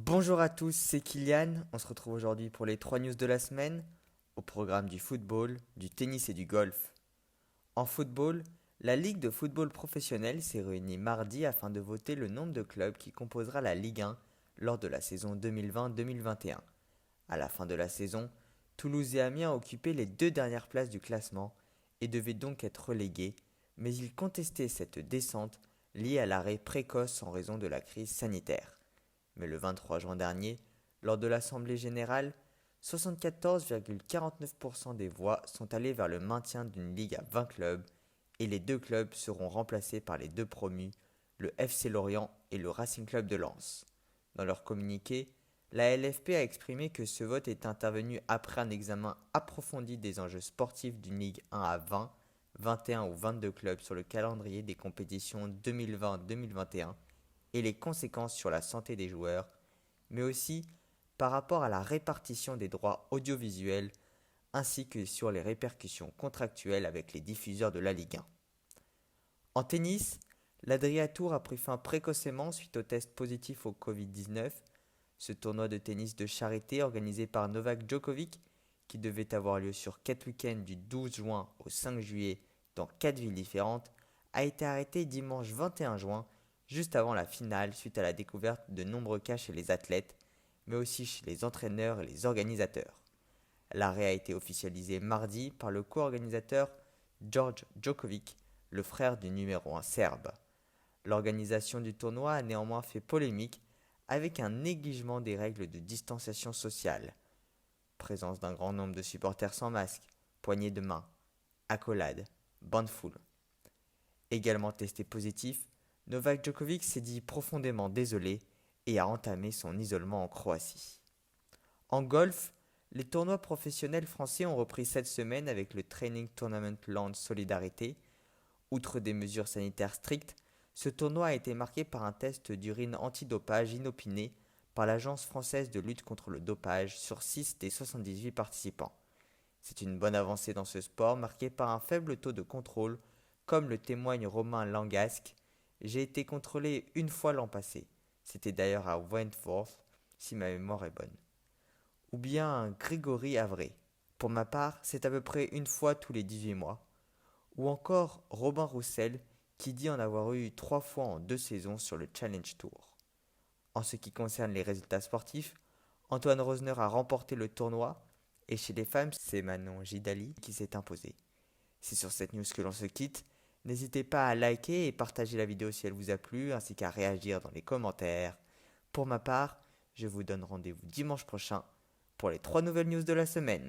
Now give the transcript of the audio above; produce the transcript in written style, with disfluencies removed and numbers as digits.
Bonjour à tous, c'est Kylian. On se retrouve aujourd'hui pour les 3 news de la semaine, au programme du football, du tennis et du golf. En football, la Ligue de football professionnel s'est réunie mardi afin de voter le nombre de clubs qui composera la Ligue 1 lors de la saison 2020-2021. À la fin de la saison, Toulouse et Amiens occupaient les deux dernières places du classement et devaient donc être relégués, mais ils contestaient cette descente liée à l'arrêt précoce en raison de la crise sanitaire. Mais le 23 juin dernier, lors de l'Assemblée générale, 74,49% des voix sont allées vers le maintien d'une ligue à 20 clubs et les deux clubs seront remplacés par les deux promus, le FC Lorient et le Racing Club de Lens. Dans leur communiqué, la LFP a exprimé que ce vote est intervenu après un examen approfondi des enjeux sportifs d'une Ligue 1 à 20, 21 ou 22 clubs sur le calendrier des compétitions 2020-2021 et les conséquences sur la santé des joueurs, mais aussi par rapport à la répartition des droits audiovisuels ainsi que sur les répercussions contractuelles avec les diffuseurs de la Ligue 1. En tennis, l'Adria Tour a pris fin précocement suite au test positif au Covid-19. Ce tournoi de tennis de charité organisé par Novak Djokovic, qui devait avoir lieu sur 4 week-ends du 12 juin au 5 juillet dans 4 villes différentes, a été arrêté dimanche 21 juin, juste avant la finale suite à la découverte de nombreux cas chez les athlètes, mais aussi chez les entraîneurs et les organisateurs. L'arrêt a été officialisé mardi par le co-organisateur George Djokovic, le frère du numéro 1 serbe. L'organisation du tournoi a néanmoins fait polémique avec un négligement des règles de distanciation sociale. Présence d'un grand nombre de supporters sans masque, poignées de main, accolades, bancs de foule. Également testé positif, Novak Djokovic s'est dit profondément désolé et a entamé son isolement en Croatie. En golf, les tournois professionnels français ont repris cette semaine avec le Training Tournament Land Solidarité. Outre des mesures sanitaires strictes, ce tournoi a été marqué par un test d'urine antidopage inopiné par l'Agence française de lutte contre le dopage sur 6 des 78 participants. C'est une bonne avancée dans ce sport marqué par un faible taux de contrôle, comme le témoigne Romain Langasque. J'ai été contrôlé une fois l'an passé. C'était d'ailleurs à Wentworth, si ma mémoire est bonne. Ou bien Grégory Avray. Pour ma part, c'est à peu près une fois tous les 18 mois. Ou encore Robin Roussel, qui dit en avoir eu 3 fois en 2 saisons sur le Challenge Tour. En ce qui concerne les résultats sportifs, Antoine Rosner a remporté le tournoi et chez les femmes, c'est Manon Gidali qui s'est imposée. C'est sur cette news que l'on se quitte. N'hésitez pas à liker et partager la vidéo si elle vous a plu, ainsi qu'à réagir dans les commentaires. Pour ma part, je vous donne rendez-vous dimanche prochain pour les 3 nouvelles news de la semaine.